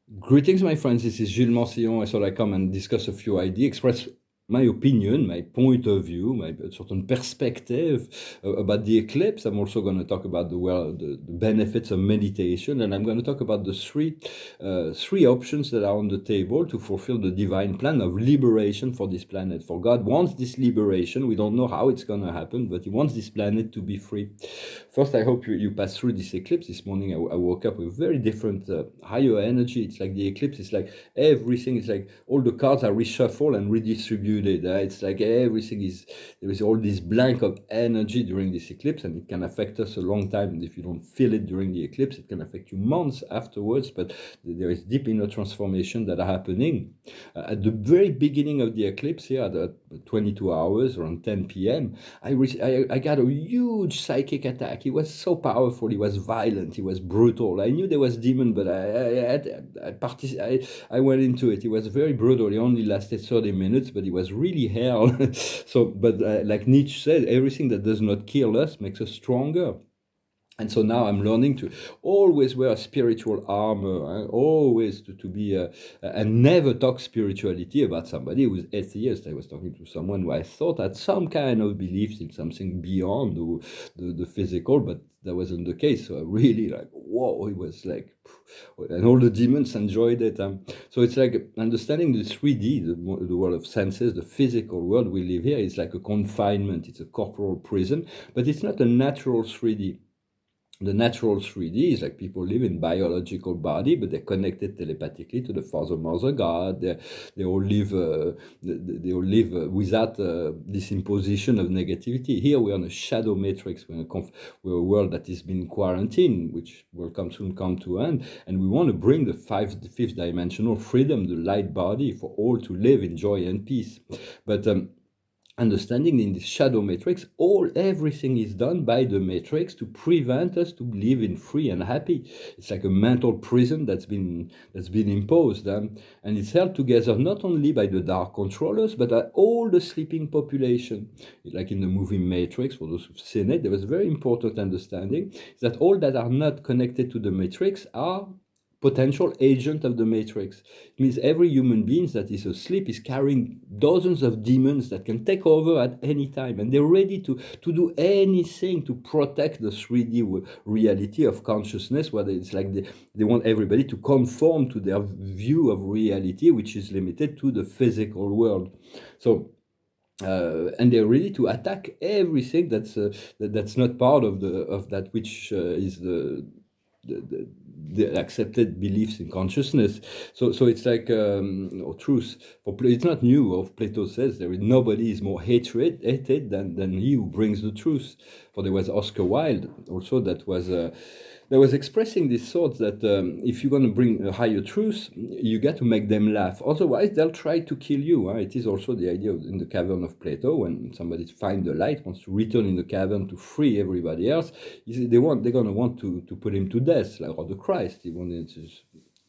Greetings, my friends. This is Gilles Mancillon. I thought I'd come and discuss a few ideas, express my opinion, my point of view, my certain perspective about the eclipse. I'm also going to talk about the benefits of meditation, and I'm going to talk about the three options that are on the table to fulfill the divine plan of liberation for this planet. For God wants this liberation. We don't know how it's going to happen, but He wants this planet to be free. First, I hope you pass through this eclipse. This morning, I woke up with very different, higher energy. It's like the eclipse. It's like everything is like all the cards are reshuffled and redistributed. It's like everything is, there is all this blank of energy during this eclipse, and it can affect us a long time. And if you don't feel it during the eclipse, it can affect you months afterwards. But there is deep inner transformation that are happening. At the very beginning of the eclipse, here at 22 hours, around 10 p.m., I got a huge psychic attack. He was so powerful. He was violent. He was brutal. I knew there was demon, but I went into it. He was very brutal. He only lasted 30 minutes, but he was really hell. So, but like Nietzsche said, everything that does not kill us makes us stronger. And so now I'm learning to always wear a spiritual armor, always to be, and never talk spirituality about somebody who's atheist. I was talking to someone who I thought had some kind of beliefs in something beyond the physical, but that wasn't the case. So I really like, whoa, it was like, and all the demons enjoyed it. So it's like understanding the 3D, the world of senses, the physical world we live here is like a confinement. It's a corporal prison, but it's not a natural 3D. The natural 3D is like people live in biological body, but they're connected telepathically to the Father, Mother, God. They all live, without this imposition of negativity. Here we are in a shadow matrix. We're a world that has been quarantined, which will soon come to end, and we want to bring the fifth dimensional freedom, the light body, for all to live in joy and peace. But understanding in this shadow matrix, everything is done by the matrix to prevent us to live in free and happy. It's like a mental prison that's been imposed, and it's held together not only by the dark controllers but by all the sleeping population. Like in the movie Matrix, for those who've seen it, there was a very important understanding that all that are not connected to the matrix are potential agent of the matrix. It means every human being that is asleep is carrying dozens of demons that can take over at any time, and they're ready to do anything to protect the 3D reality of consciousness, whether it's like they want everybody to conform to their view of reality, which is limited to the physical world. So and they're ready to attack everything that's not part of that which is the, the accepted beliefs in consciousness. So it's like or truth. It's not new. Of Plato says nobody is more hated than he who brings the truth. For there was Oscar Wilde also that was expressing this thought that if you're going to bring a higher truth, you got to make them laugh. Otherwise, they'll try to kill you. It is also the idea in the cavern of Plato, when somebody finds the light, wants to return in the cavern to free everybody else. They're going to want to put him to death, like or the Christ.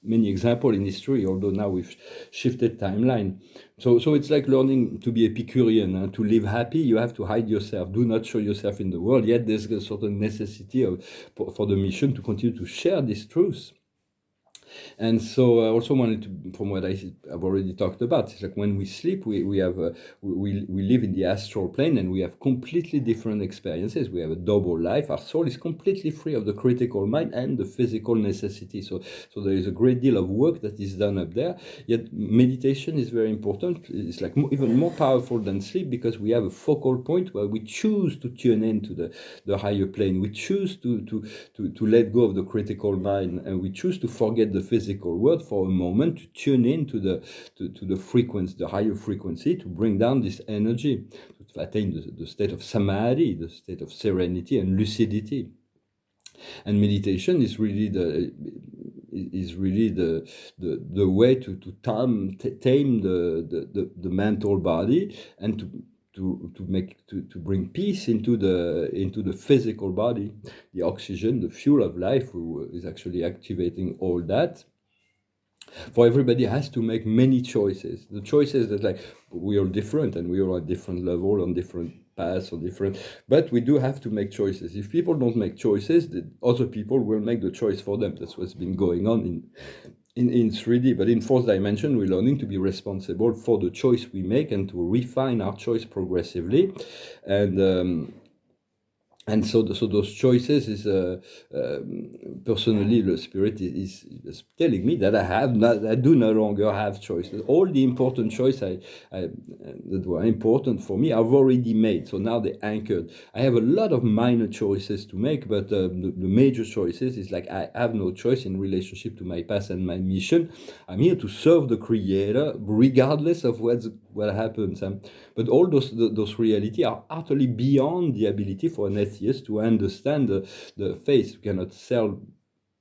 Many examples in history, although now we've shifted timeline. So it's like learning to be Epicurean, to live happy. You have to hide yourself. Do not show yourself in the world. Yet there's a certain necessity for the mission to continue to share this truth. And so I also wanted to, from what I've already talked about, it's like when we sleep, we live in the astral plane, and we have completely different experiences. We have a double life. Our soul is completely free of the critical mind and the physical necessity. So there is a great deal of work that is done up there. Yet meditation is very important. It's like even more powerful than sleep, because we have a focal point where we choose to tune into the higher plane. We choose to let go of the critical mind, and we choose to forget the physical world for a moment, to tune in to the frequency, the higher frequency, to bring down this energy, to attain the state of samadhi, the state of serenity and lucidity. And meditation is really the way to tame the mental body, and to bring peace into the physical body. The oxygen, the fuel of life, is actually activating all that. For everybody has to make many choices. The choices that, like, we are different, and we are at different level, on different paths, or different, but we do have to make choices. If people don't make choices, the other people will make the choice for them. That's what's been going on in 3D, but in fourth dimension, we're learning to be responsible for the choice we make and to refine our choice progressively. And so those choices is personally the spirit is telling me that I do no longer have choices. All the important choices that were important for me I've already made, so now they're anchored. I have a lot of minor choices to make, but the major choices is like I have no choice in relationship to my past and my mission. I'm here to serve the Creator regardless of what happens. But all those reality are utterly beyond the ability for an atheist to understand the faith. You cannot sell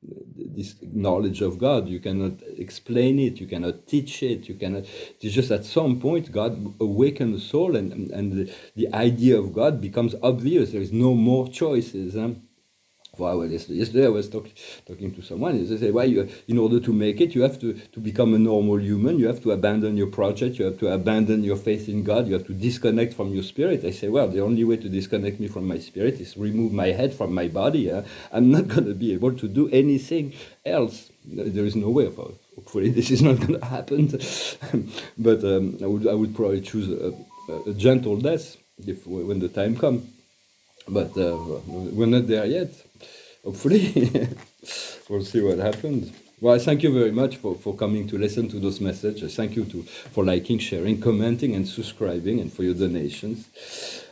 this knowledge of God. You cannot explain it. You cannot teach it. You cannot. It's just at some point God awakens the soul, and the idea of God becomes obvious. There is no more choices. Well, yesterday I was talking to someone. They say, "Why in order to make it, you have to become a normal human. You have to abandon your project. You have to abandon your faith in God. You have to disconnect from your spirit." I say, "Well, the only way to disconnect me from my spirit is remove my head from my body. I'm not going to be able to do anything else. There is no way of it. Hopefully, this is not going to happen." But I would probably choose a gentle death when the time comes. But we're not there yet. Hopefully, we'll see what happens. Well, I thank you very much for coming to listen to those messages. Thank you for liking, sharing, commenting, and subscribing, and for your donations.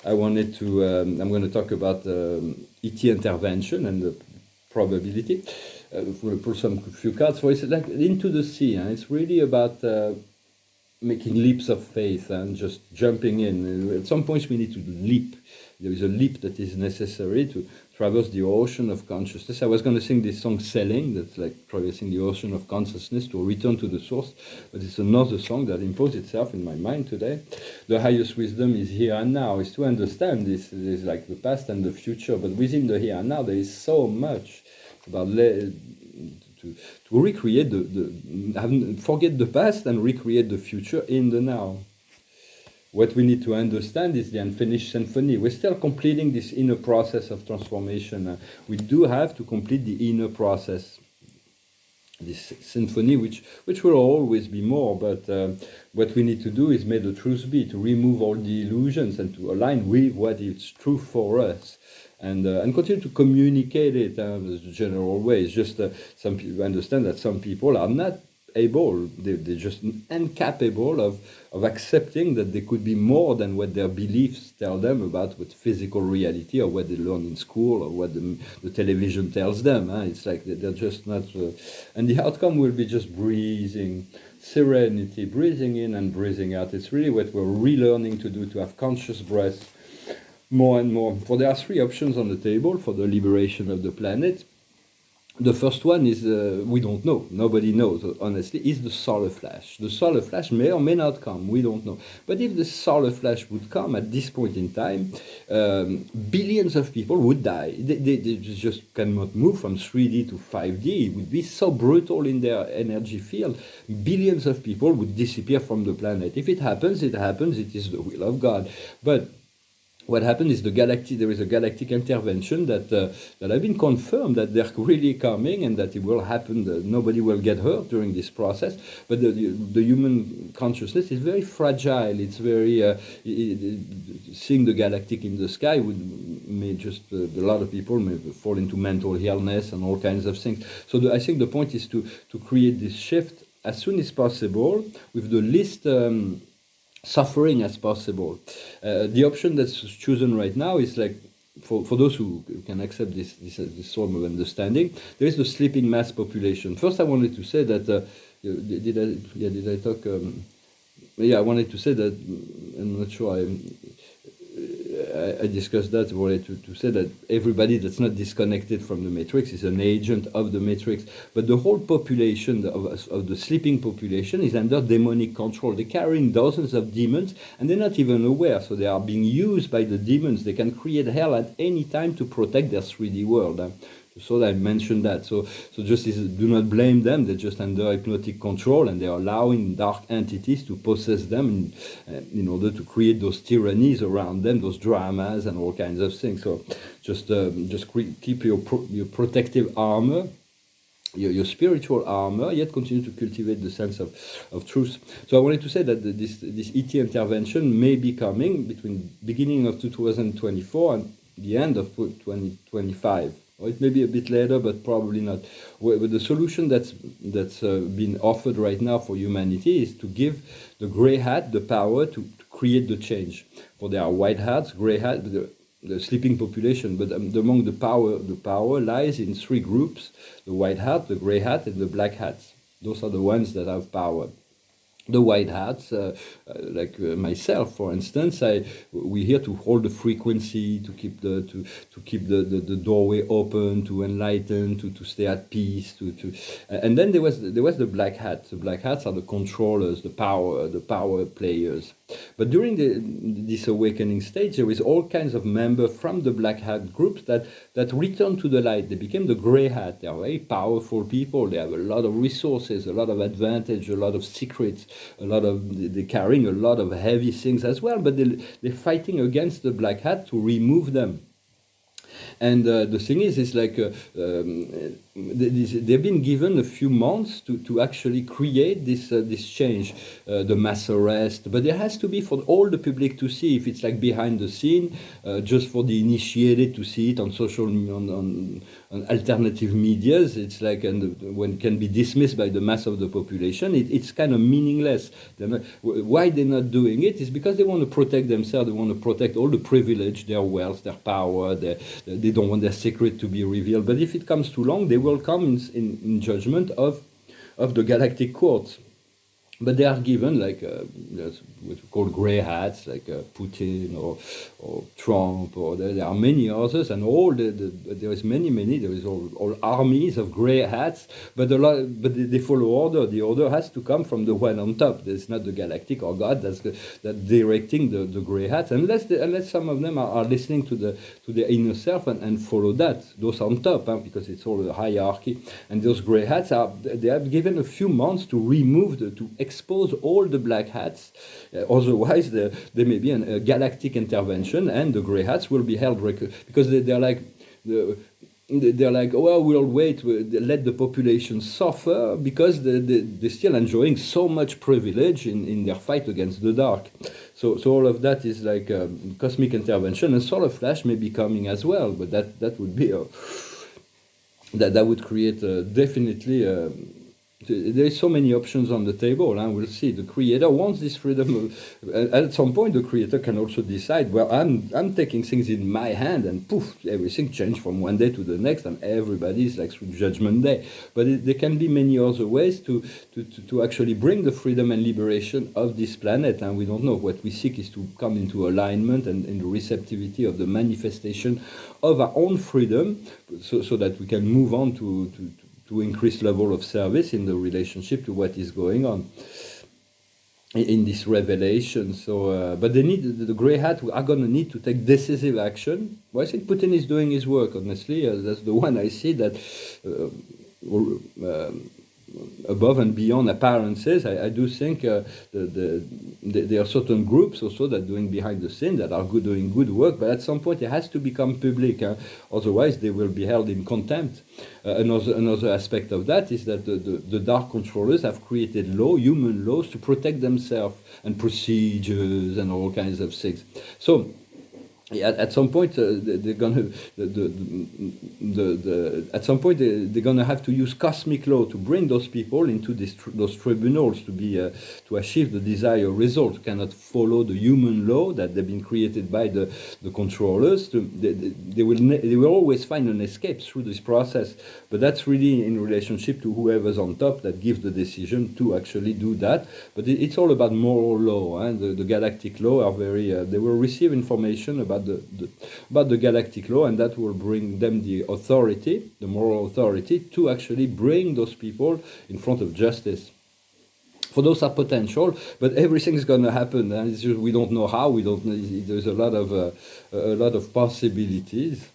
I'm going to talk about ET intervention and the probability. We'll pull some few cards. So it's like Into the Sea. It's really about making leaps of faith and just jumping in. At some points we need to leap. There is a leap that is necessary to traverse the ocean of consciousness. I was going to sing this song Sailing, that's like traversing the ocean of consciousness to return to the source, but it's another song that imposed itself in my mind today. The highest wisdom is here and now, is to understand this is like the past and the future, but within the here and now there is so much about to recreate forget the past and recreate the future in the now. What we need to understand is the unfinished symphony. We're still completing this inner process of transformation. We do have to complete the inner process, this symphony, which will always be more. But what we need to do is make the truth be, to remove all the illusions and to align with what is true for us. And continue to communicate it in a general way. It's just some people understand that some people are not able, they're just incapable of accepting that they could be more than what their beliefs tell them about what physical reality or what they learn in school or what the television tells them. It's like they're just not... and the outcome will be just breathing, serenity, breathing in and breathing out. It's really what we're relearning to do, to have conscious breath more and more. For there are three options on the table for the liberation of the planet. The first one is we don't know. Nobody knows, honestly, is the solar flash. The solar flash may or may not come. We don't know. But if the solar flash would come at this point in time, billions of people would die. They just cannot move from 3D to 5D. It would be so brutal in their energy field. Billions of people would disappear from the planet. If it happens, it happens. It is the will of God. But what happened is there is a galactic intervention that have been confirmed that they're really coming and that it will happen, that nobody will get hurt during this process. But the human consciousness is very fragile. It's very, seeing the galactic in the sky may just, a lot of people may fall into mental illness and all kinds of things. So I think the point is to create this shift as soon as possible with the least suffering as possible. The option that's chosen right now is like, for those who can accept this form of understanding, there is the sleeping mass population. First, I wanted to say that did I talk? I wanted to say that I'm not sure I discussed that. I wanted to say that everybody that's not disconnected from the matrix is an agent of the matrix, but the whole population of the sleeping population is under demonic control. They're carrying dozens of demons and they're not even aware, so they are being used by the demons. They can create hell at any time to protect their 3D world. So I mentioned that. So just do not blame them. They're just under hypnotic control, and they're allowing dark entities to possess them in order to create those tyrannies around them, those dramas and all kinds of things. So just keep your protective armor your spiritual armor, yet continue to cultivate the sense of truth. So I wanted to say that this ET intervention may be coming between beginning of 2024 and the end of 2025. Or it may be a bit later, but probably not. But the solution that's been offered right now for humanity is to give the gray hat the power to create the change. For there are white hats, gray hats, the sleeping population, but among the power lies in three groups: the white hat, the gray hat, and the black hats. Those are the ones that have power. The white hats, like myself, for instance, we're here to hold the frequency, to keep the doorway open, to enlighten, to stay at peace, and then there was the black hats. The black hats are the controllers, the power players. But during this awakening stage, there is all kinds of members from the black hat groups that returned to the light. They became the gray hat. They are very powerful people. They have a lot of resources, a lot of advantage, a lot of secrets, they're carrying a lot of heavy things as well. But they're fighting against the black hat to remove them. And the thing is like they've been given a few months to actually create this change, the mass arrest. But there has to be for all the public to see. If it's like behind the scene, just for the initiated to see it on social on alternative medias, it's like, and when it can be dismissed by the mass of the population, it's kind of meaningless. Why they're not doing it is because they want to protect themselves. They want to protect all the privilege, their wealth, their power. They don't want their secret to be revealed. But if it comes too long, they will come in judgment of the galactic courts. But they are given like what we call gray hats, like Putin or Trump, or there are many others, and there is many. There is all armies of gray hats, but they follow order. The order has to come from the one on top. It's not the galactic or God that's directing the gray hats, unless some of them are listening to the inner self and follow that. Those on top, because it's all a hierarchy, and those gray hats they are given a few months to remove to expose all the black hats. Otherwise, there may be a galactic intervention, and the gray hats will be held because they're like. They're like, oh, we'll wait, let the population suffer, because they're still enjoying so much privilege in their fight against the dark. So all of that is like cosmic intervention, and solar flash may be coming as well, but that would be that would create definitely. There is so many options on the table, and we'll see. The creator wants this freedom. At some point, the creator can also decide, well, I'm taking things in my hand, and poof, everything changed from one day to the next, and everybody's like through Judgment Day. But there can be many other ways to actually bring the freedom and liberation of this planet, and we don't know. What we seek is to come into alignment and in the receptivity of the manifestation of our own freedom, so that we can move on to increase level of service in the relationship to what is going on in this revelation. So, but the gray hat are going to need to take decisive action. Well, I think Putin is doing his work, honestly. That's the one I see that above and beyond appearances, I do think there are certain groups also that doing behind the scene that are doing good work, but at some point it has to become public, otherwise they will be held in contempt. Another aspect of that is that the dark controllers have created human laws to protect themselves, and procedures and all kinds of things. So at some point they're gonna at some point they're gonna have to use cosmic law to bring those people into those tribunals to achieve the desired result. You cannot follow the human law that they've been created by the controllers. They will always find an escape through this process, but that's really in relationship to whoever's on top that gives the decision to actually do that. But it's all about moral law, and the galactic law are very they will receive information about the galactic law, and that will bring them the authority, the moral authority, to actually bring those people in front of justice. For those are potential, but everything is going to happen, and it's just, we don't know how. We don't know. There's a lot of possibilities.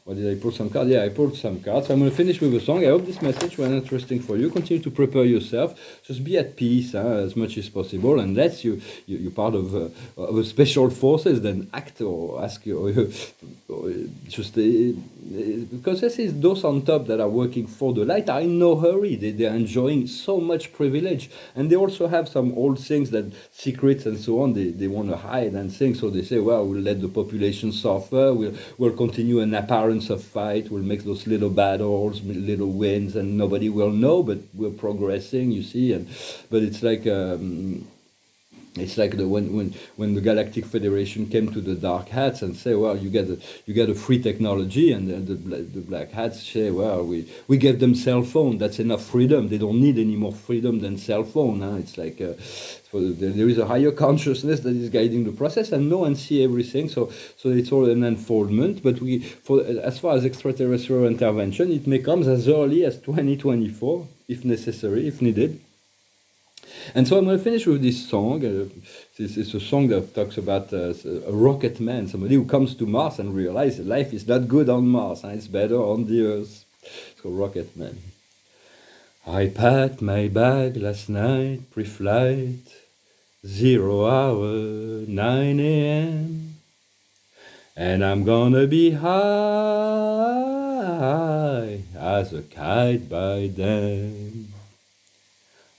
Or did I pull some cards? Yeah, I pulled some cards. I'm going to finish with a song. I hope this message was interesting for you. Continue to prepare yourself. Just be at peace as much as possible. Unless you're part of special forces, then act or ask or just because this is those on top that are working for the light are in no hurry. They're enjoying so much privilege, and they also have some old things, that secrets and so on. They want to hide and things, so they say, well, we'll let the population suffer. We'll continue an appearance of fight. We'll make those little battles, little wins, and nobody will know. But we're progressing, you see. And but it's like. It's like when the Galactic Federation came to the Dark Hats and say, well, you get a free technology, and the Black Hats say, well, we gave them cell phone. That's enough freedom. They don't need any more freedom than cell phone. Huh? It's like there is a higher consciousness that is guiding the process, and no one see everything. So it's all an unfoldment. But as far as extraterrestrial intervention, it may come as early as 2024, if necessary, if needed. And so I'm going to finish with this song. This is a song that talks about a rocket man, somebody who comes to Mars and realizes life is not good on Mars, and it's better on the Earth. It's called Rocket Man. I packed my bag last night, pre-flight, 0 hour, 9 a.m. And I'm gonna be high as a kite by then.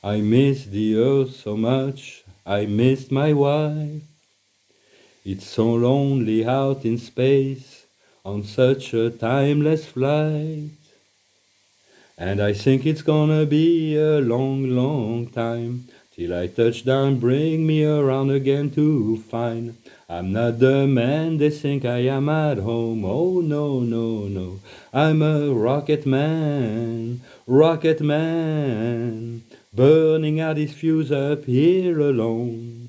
I miss the earth so much, I missed my wife. It's so lonely out in space on such a timeless flight. And I think it's gonna be a long, long time till I touch down, bring me around again to find I'm not the man they think I am at home. Oh no, no, no, I'm a rocket man, burning out his fuse up here alone.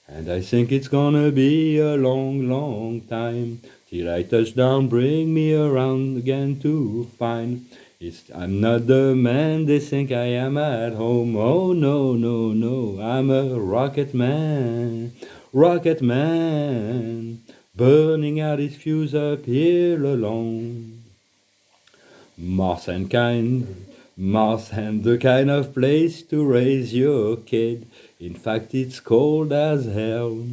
And I think it's gonna be a long, long time till I touch down, bring me around again to find I'm not the man they think I am at home. Oh no, no, no, I'm a rocket man, burning out his fuse up here alone. Mars ain't the kind of place to raise your kid. In fact, it's cold as hell.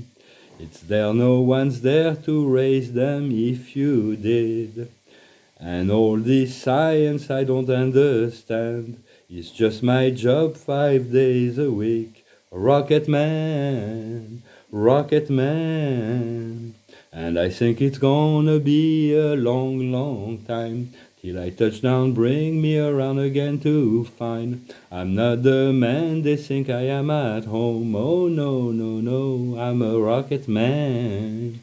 It's there, no one's there to raise them if you did. And all this science I don't understand. It's just my job 5 days a week. Rocket man. And I think it's gonna be a long, long time till I touch down, bring me around again to find I'm not the man they think I am at home. Oh no, no, no, I'm a rocket man,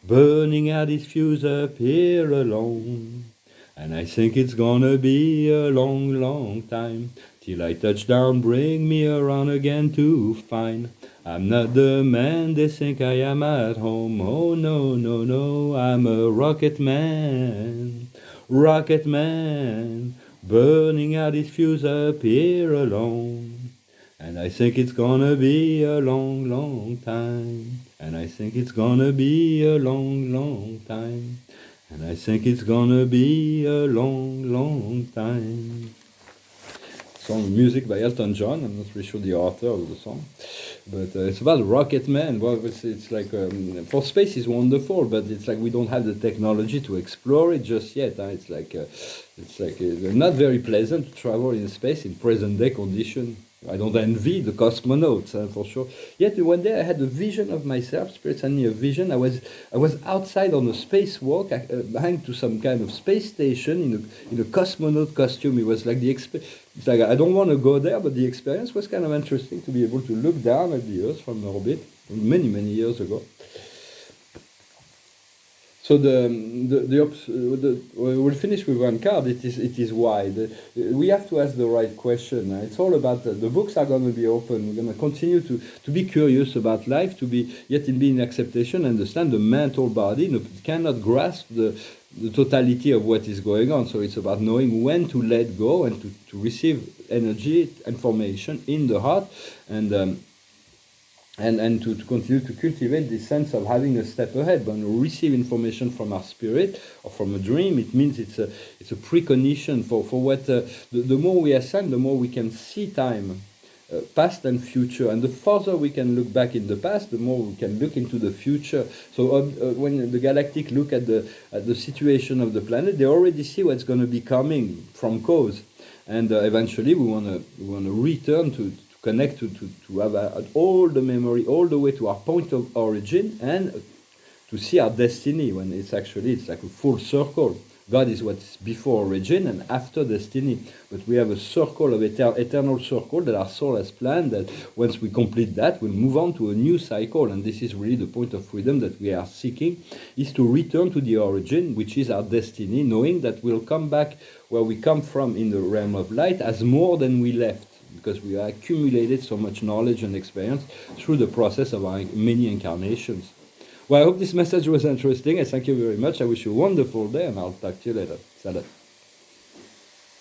burning out his fuse up here alone. And I think it's gonna be a long, long time till I touch down, bring me around again to find I'm not the man they think I am at home. Oh no, no, no, I'm a rocket man, burning out his fuse up here alone. And I think it's gonna be a long, long time. And I think it's gonna be a long, long time. And I think it's gonna be a long, long time. Song music by Elton John. I'm not really sure the author of the song, but it's about Rocket Man. Well, it's like for space is wonderful, but it's like we don't have the technology to explore it just yet. Huh? It's like not very pleasant to travel in space in present day condition. I don't envy the cosmonauts, for sure. Yet one day I had a vision of myself. Spirit sent me a vision. I was outside on a spacewalk, behind to some kind of space station in a cosmonaut costume. It was like it's like I don't want to go there, but the experience was kind of interesting to be able to look down at the Earth from orbit many, many years ago. So we'll finish with one card. It is why. We have to ask the right question. It's all about the books are going to be open. We're going to continue to be curious about life, to be yet in being acceptation, understand the mental body cannot grasp the totality of what is going on. So it's about knowing when to let go and to receive energy, information in the heart, and to continue to cultivate this sense of having a step ahead. When we receive information from our spirit or from a dream, it means it's a precognition for what the more we ascend, the more we can see time past and future. And the further we can look back in the past, the more we can look into the future. So when the galactic look at the situation of the planet, they already see what's going to be coming from cause. And eventually we want to return to connect to have all the memory all the way to our point of origin, and to see our destiny, when it's like a full circle. God is what's before origin and after destiny. But we have a circle of eternal circle that our soul has planned, that once we complete that, we'll move on to a new cycle. And this is really the point of freedom that we are seeking, is to return to the origin, which is our destiny, knowing that we'll come back where we come from in the realm of light as more than we left, because we have accumulated so much knowledge and experience through the process of our many incarnations. Well, I hope this message was interesting. I thank you very much. I wish you a wonderful day, and I'll talk to you later. Salut.